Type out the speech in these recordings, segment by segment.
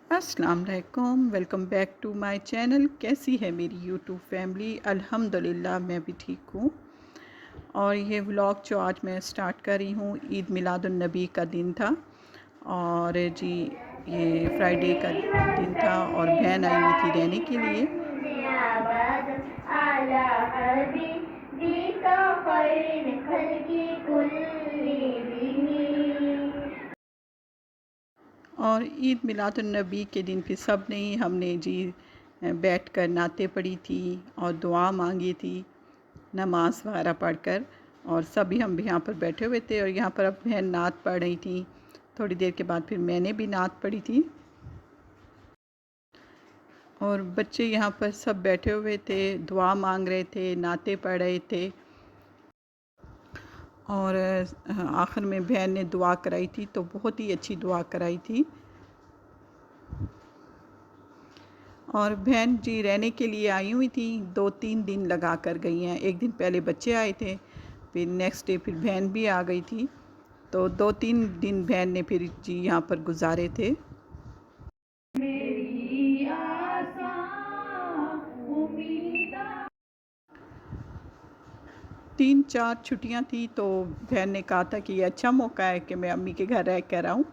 अस्सलाम वालेकुम, welcome back to my channel. कैसी है मेरी यूट्यूब फैमिली? अल्हम्दुलिल्लाह मैं भी ठीक हूँ। और ये व्लॉग जो आज मैं स्टार्ट कर रही हूँ, ईद मिलादुन नबी का दिन था। और जी ये फ्राइडे का दिन था और बहन आई हुई थी रहने के लिए। और ईद मिलादुन नबी के दिन फिर सब ने ही हमने जी बैठ कर नाते पढ़ी थी और दुआ मांगी थी, नमाज वगैरह पढ़कर। और सभी हम भी यहाँ पर बैठे हुए थे और यहाँ पर अब बहन नात पढ़ रही थी। थोड़ी देर के बाद फिर मैंने भी नात पढ़ी थी और बच्चे यहाँ पर सब बैठे हुए थे, दुआ मांग रहे थे, नाते पढ़ रहे थे। और आखिर में बहन ने दुआ कराई थी, तो बहुत ही अच्छी दुआ कराई थी। और बहन जी रहने के लिए आई हुई थी, 2-3 दिन लगा कर गई हैं। एक दिन पहले बच्चे आए थे, फिर नेक्स्ट डे फिर बहन भी आ गई थी। तो 2-3 दिन बहन ने फिर जी यहाँ पर गुजारे थे। मेरी आसा उम्मीदा 3-4 छुट्टियाँ थी, तो बहन ने कहा था कि ये अच्छा मौका है कि मैं अम्मी के घर रह कर आऊँ।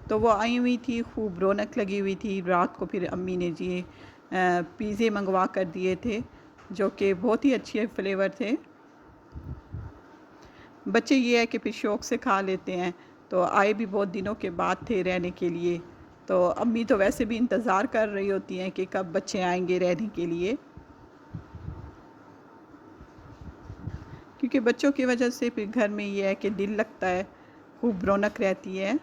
तो वो आई हुई थी, खूब रौनक लगी हुई थी। रात को फिर अम्मी ने जी पिज़्ज़े मंगवा कर दिए थे, जो कि बहुत ही अच्छे फ्लेवर थे। बच्चे ये है कि फिर शौक़ से खा लेते हैं। तो आए भी बहुत दिनों के बाद थे रहने के लिए, तो अम्मी तो वैसे भी इंतज़ार कर रही होती हैं कि कब बच्चे आएंगे रहने के लिए, क्योंकि बच्चों की वजह से फिर घर में ये है कि दिल लगता है, खूब रौनक रहती है।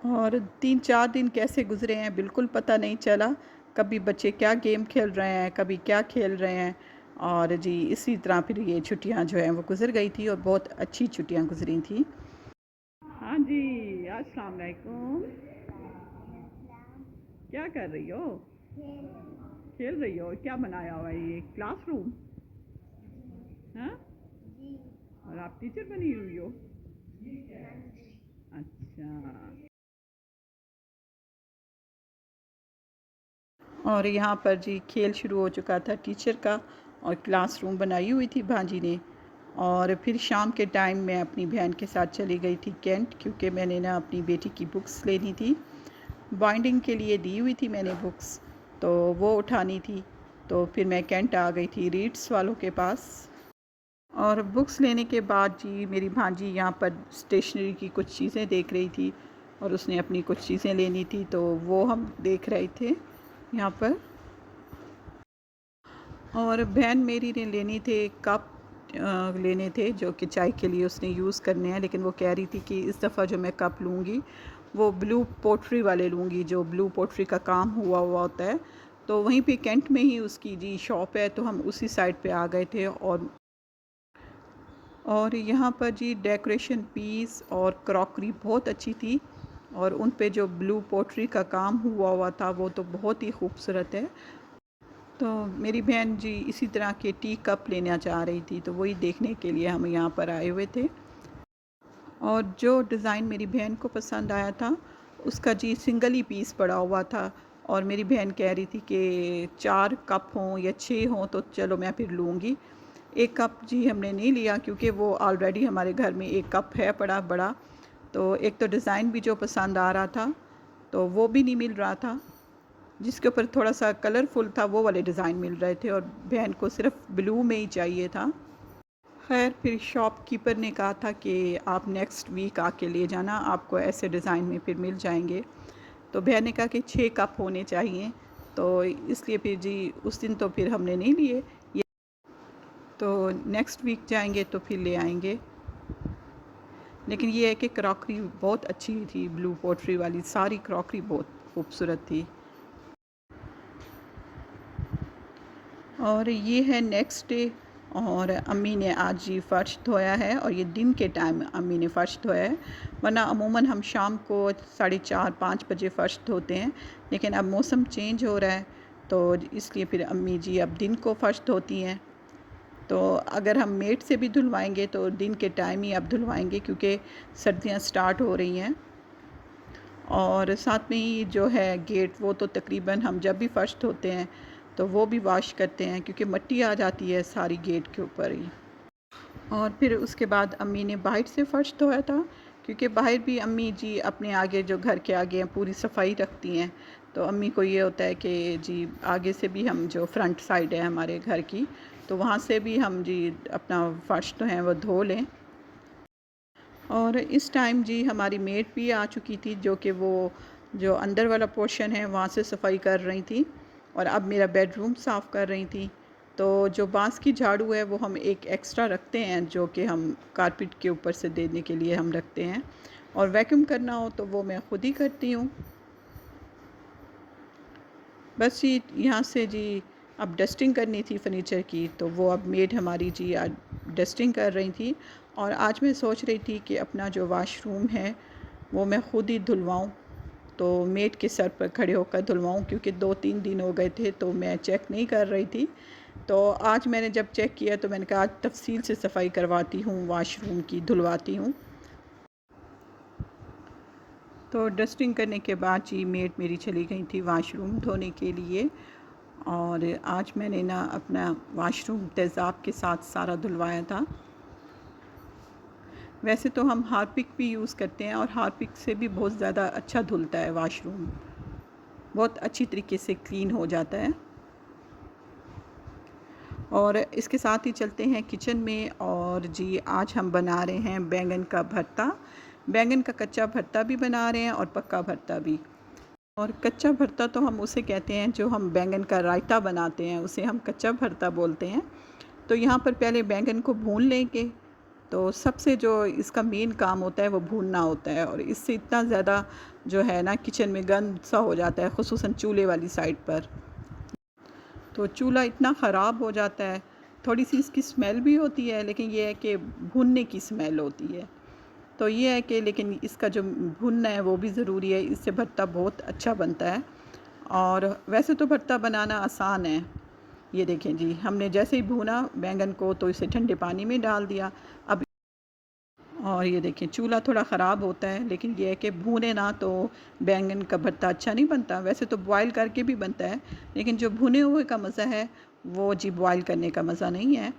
और 3-4 दिन कैसे गुज़रे हैं बिल्कुल पता नहीं चला। कभी बच्चे क्या गेम खेल रहे हैं, कभी क्या खेल रहे हैं। और जी इसी तरह फिर ये छुट्टियां जो हैं वो गुज़र गई थी और बहुत अच्छी छुट्टियां गुज़री थी। हाँ जी, अस्सलाम वालेकुम। क्या कर रही हो? खेल रही हो? क्या बनाया हुआ है ये क्लासरूम? हाँ, और आप टीचर बनी हुई हो? अच्छा। और यहाँ पर जी खेल शुरू हो चुका था टीचर का, और क्लासरूम बनाई हुई थी भांजी ने। और फिर शाम के टाइम मैं अपनी बहन के साथ चली गई थी कैंट, क्योंकि मैंने ना अपनी बेटी की बुक्स लेनी थी। बाइंडिंग के लिए दी हुई थी मैंने बुक्स, तो वो उठानी थी। तो फिर मैं कैंट आ गई थी रीड्स वालों के पास। और बुक्स लेने के बाद जी मेरी भांजी यहाँ पर स्टेशनरी की कुछ चीज़ें देख रही थी और उसने अपनी कुछ चीज़ें लेनी थी, तो वो हम देख रहे थे यहाँ पर। और बहन मेरी ने लेनी थे कप, लेने थे जो कि चाय के लिए उसने यूज़ करने हैं। लेकिन वो कह रही थी कि इस दफ़ा जो मैं कप लूँगी वो ब्लू पोट्री वाले लूँगी, जो ब्लू पोट्री का काम हुआ हुआ होता है। तो वहीं पे कैंट में ही उसकी जी शॉप है, तो हम उसी साइड पे आ गए थे। और यहाँ पर जी डेकोरेशन पीस और क्रॉकरी बहुत अच्छी थी, और उन पे जो ब्लू पोट्री का काम हुआ हुआ था वो तो बहुत ही खूबसूरत है। तो मेरी बहन जी इसी तरह के टी कप लेना चाह रही थी, तो वही देखने के लिए हम यहाँ पर आए हुए थे। और जो डिज़ाइन मेरी बहन को पसंद आया था उसका जी सिंगल ही पीस पड़ा हुआ था। और मेरी बहन कह रही थी कि 4 कप हों या 6 हों तो चलो मैं फिर लूँगी। एक कप जी हमने नहीं लिया, क्योंकि वो ऑलरेडी हमारे घर में एक कप है पड़ा बड़ा। तो एक तो डिज़ाइन भी जो पसंद आ रहा था तो वो भी नहीं मिल रहा था, जिसके ऊपर थोड़ा सा कलरफुल था वो वाले डिज़ाइन मिल रहे थे, और बहन को सिर्फ ब्लू में ही चाहिए था। खैर फिर शॉपकीपर ने कहा था कि आप नेक्स्ट वीक आके ले जाना, आपको ऐसे डिज़ाइन में फिर मिल जाएंगे। तो बहन ने कहा कि 6 कप होने चाहिए, तो इसलिए फिर जी उस दिन तो फिर हमने नहीं लिए। ये तो नेक्स्ट वीक जाएंगे तो फिर ले आएंगे। लेकिन ये है कि क्रॉकरी बहुत अच्छी थी, ब्लू पोट्री वाली सारी क्रॉकरी बहुत खूबसूरत थी। और ये है नेक्स्ट डे, और अम्मी ने आज ही फ़र्श धोया है, और ये दिन के टाइम अम्मी ने फ़र्श धोया है। वरना अमूमन हम शाम को 4:30-5 बजे फ़र्श धोते हैं, लेकिन अब मौसम चेंज हो रहा है तो इसलिए फिर अम्मी जी अब दिन को फ़र्श धोती हैं। तो अगर हम मेड से भी धुलवाएंगे तो दिन के टाइम ही अब धुलवाएंगे, क्योंकि सर्दियाँ स्टार्ट हो रही हैं। और साथ में ही जो है गेट, वो तो तकरीबन हम जब भी फ़र्श धोते हैं तो वो भी वॉश करते हैं, क्योंकि मिट्टी आ जाती है सारी गेट के ऊपर ही। और फिर उसके बाद अम्मी ने बाहर से फ़र्श धोया था, क्योंकि बाहर भी अम्मी जी अपने आगे, जो घर के आगे हैं, पूरी सफाई रखती हैं। तो अम्मी को ये होता है कि जी आगे से भी हम, जो फ्रंट साइड है हमारे घर की, तो वहाँ से भी हम जी अपना फ़र्श तो हैं वो धो लें। और इस टाइम जी हमारी मेड भी आ चुकी थी, जो कि वो जो अंदर वाला पोर्शन है वहाँ से सफाई कर रही थी, और अब मेरा बेडरूम साफ़ कर रही थी। तो जो बांस की झाड़ू है वो हम एक एक्स्ट्रा रखते हैं, जो कि हम कारपेट के ऊपर से देने के लिए हम रखते हैं, और वैक्यूम करना हो तो वो मैं ख़ुद ही करती हूँ। बस जी यहाँ से जी अब डस्टिंग करनी थी फ़र्नीचर की, तो वो अब मेड हमारी जी आज डस्टिंग कर रही थी। और आज मैं सोच रही थी कि अपना जो वाशरूम है वो मैं ख़ुद ही धुलवाऊँ, तो मेड के सर पर खड़े होकर धुलवाऊँ, क्योंकि 2-3 दिन हो गए थे तो मैं चेक नहीं कर रही थी। तो आज मैंने जब चेक किया तो मैंने कहा आज तफ़सील से सफाई करवाती हूँ, वाशरूम की धुलवाती हूँ। तो डस्टिंग करने के बाद जी मेड मेरी चली गई थी वाशरूम धोने के लिए। और आज मैंने ना अपना वाशरूम तेज़ाब के साथ सारा धुलवाया था। वैसे तो हम हार्पिक भी यूज़ करते हैं, और हार्पिक से भी बहुत ज़्यादा अच्छा धुलता है वाशरूम, बहुत अच्छी तरीके से क्लीन हो जाता है। और इसके साथ ही चलते हैं किचन में। और जी आज हम बना रहे हैं बैंगन का भरता। बैंगन का कच्चा भरता भी बना रहे हैं और पक्का भरता भी। और कच्चा भरता तो हम उसे कहते हैं, जो हम बैंगन का रायता बनाते हैं उसे हम कच्चा भरता बोलते हैं। तो यहाँ पर पहले बैंगन को भून लेंगे। तो सबसे जो इसका मेन काम होता है वो भूनना होता है, और इससे इतना ज़्यादा जो है ना किचन में गंद सा हो जाता है, ख़ुसूसन चूल्हे वाली साइड पर। तो चूल्हा इतना ख़राब हो जाता है, थोड़ी सी इसकी स्मेल भी होती है, लेकिन ये है कि भुनने की स्मेल होती है। तो ये है कि लेकिन इसका जो भुनना है वो भी ज़रूरी है, इससे भरता बहुत अच्छा बनता है। और वैसे तो भरता बनाना आसान है। ये देखें जी, हमने जैसे ही भूना बैंगन को तो इसे ठंडे पानी में डाल दिया। अब और ये देखें चूल्हा थोड़ा ख़राब होता है, लेकिन ये है कि भूने ना तो बैंगन का भरता अच्छा नहीं बनता। वैसे तो बॉयल करके भी बनता है, लेकिन जो भुने हुए का मज़ा है वो जी बॉयल करने का मज़ा नहीं है।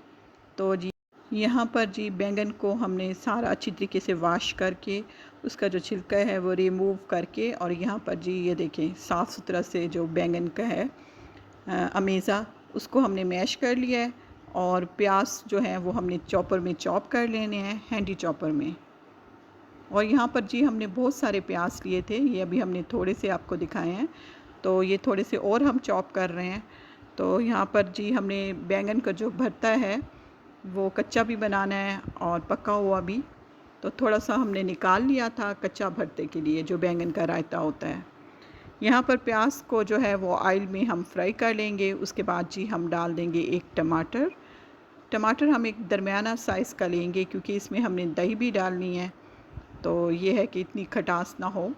तो जी यहाँ पर जी बैंगन को हमने सारा अच्छी तरीके से वॉश करके उसका जो छिलका है वो रिमूव करके, और यहाँ पर जी ये देखें साफ़ सुथरा से जो बैंगन का है अमेज़ा, उसको हमने मैश कर लिया है। और प्याज जो है वो हमने चॉपर में चॉप कर लेने हैं, हैंडी चॉपर में। और यहाँ पर जी हमने बहुत सारे प्याज लिए थे, ये अभी हमने थोड़े से आपको दिखाए हैं, तो ये थोड़े से और हम चॉप कर रहे हैं। तो यहाँ पर जी हमने बैंगन का जो भरता है वो कच्चा भी बनाना है और पका हुआ भी। तो थोड़ा सा हमने निकाल लिया था कच्चा भरते के लिए, जो बैंगन का रायता होता है। यहाँ पर प्याज को जो है वो ऑयल में हम फ्राई कर लेंगे। उसके बाद जी हम डाल देंगे एक टमाटर। टमाटर हम एक दरमियाना साइज़ का लेंगे, क्योंकि इसमें हमने दही भी डालनी है, तो ये है कि इतनी खटास ना हो।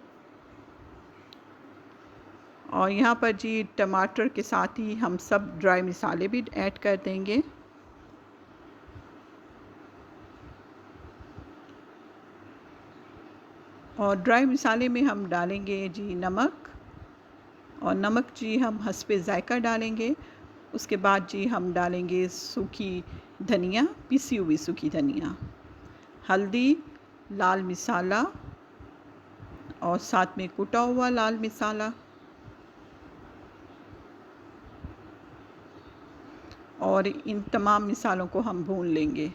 और यहाँ पर जी टमाटर के साथ ही हम सब ड्राई मसाले भी ऐड कर देंगे। और ड्राई मसाले में हम डालेंगे जी नमक, और नमक जी हम हस्बे ज़ायका डालेंगे। उसके बाद जी हम डालेंगे सूखी धनिया, पिसी हुई सूखी धनिया, हल्दी, लाल मसाला, और साथ में कुटा हुआ लाल मसाला। और इन तमाम मसालों को हम भून लेंगे।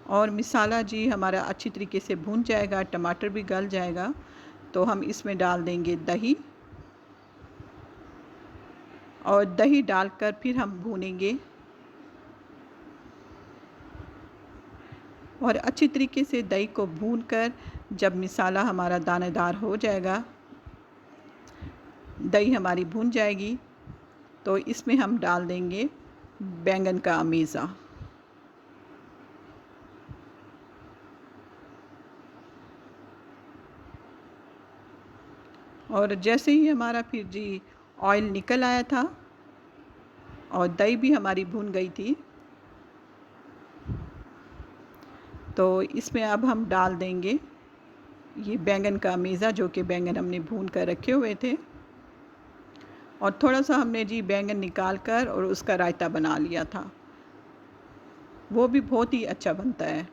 और मसाला जी हमारा अच्छी तरीके से भून जाएगा, टमाटर भी गल जाएगा, तो हम इसमें डाल देंगे दही। और दही डालकर फिर हम भूनेंगे, और अच्छी तरीके से दही को भूनकर जब मसाला हमारा दानेदार हो जाएगा, दही हमारी भून जाएगी, तो इसमें हम डाल देंगे बैंगन का अमेज़ा। और जैसे ही हमारा फिर जी ऑयल निकल आया था और दही भी हमारी भून गई थी, तो इसमें अब हम डाल देंगे ये बैंगन का मेज़ा, जो कि बैंगन हमने भून कर रखे हुए थे, और थोड़ा सा हमने जी बैंगन निकाल कर और उसका रायता बना लिया था। वो भी बहुत ही अच्छा बनता है।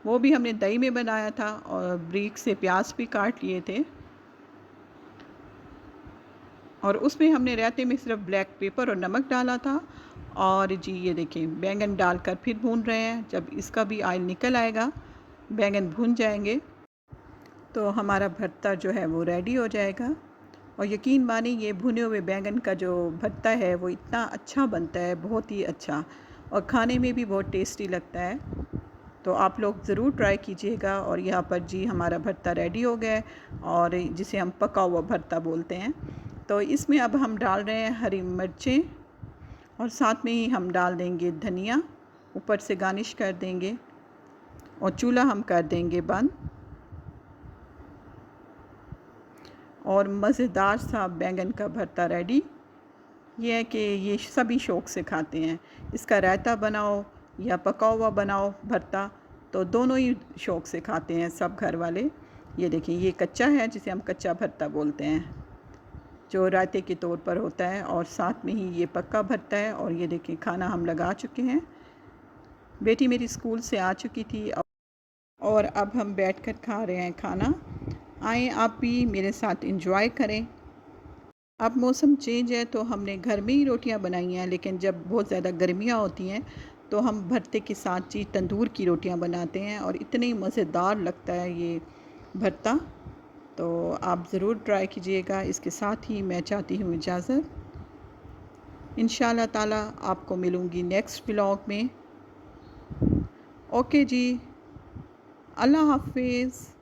वो भी हमने दही में बनाया था और बारीक से प्याज भी काट लिए थे, और उसमें हमने रायते में सिर्फ ब्लैक पेपर और नमक डाला था। और जी ये देखिए बैंगन डालकर फिर भून रहे हैं। जब इसका भी ऑयल निकल आएगा, बैंगन भून जाएंगे, तो हमारा भरता जो है वो रेडी हो जाएगा। और यकीन मानिए ये भुने हुए बैंगन का जो भरता है वो इतना अच्छा बनता है, बहुत ही अच्छा, और खाने में भी बहुत टेस्टी लगता है। तो आप लोग ज़रूर ट्राई कीजिएगा। और यहाँ पर जी हमारा भरता रेडी हो गया है, और जिसे हम पका हुआ भरता बोलते हैं। तो इसमें अब हम डाल रहे हैं हरी मिर्चें, और साथ में ही हम डाल देंगे धनिया, ऊपर से गार्निश कर देंगे, और चूल्हा हम कर देंगे बंद। और मज़ेदार सा बैंगन का भरता रेडी। ये है कि ये सभी शौक़ से खाते हैं। इसका रायता बनाओ या पका हुआ बनाओ भरता, तो दोनों ही शौक़ से खाते हैं सब घर वाले। ये देखिए ये कच्चा है, जिसे हम कच्चा भरता बोलते हैं, जो रायते के तौर पर होता है, और साथ में ही ये पक्का भरता है। और ये देखिए खाना हम लगा चुके हैं। बेटी मेरी स्कूल से आ चुकी थी, और अब हम बैठकर खा रहे हैं खाना। आएँ आप भी मेरे साथ एंजॉय करें। अब मौसम चेंज है तो हमने घर में ही रोटियां बनाई हैं, लेकिन जब बहुत ज़्यादा गर्मियां होती हैं तो हम भरते के साथ जी तंदूर की रोटियां बनाते हैं, और इतनी मज़ेदार लगता है ये भरता। तो आप ज़रूर ट्राई कीजिएगा। इसके साथ ही मैं चाहती हूँ इजाज़त। इंशाल्लाह ताला आपको मिलूँगी नेक्स्ट व्लॉग में। ओके जी, अल्लाह हाफिज़।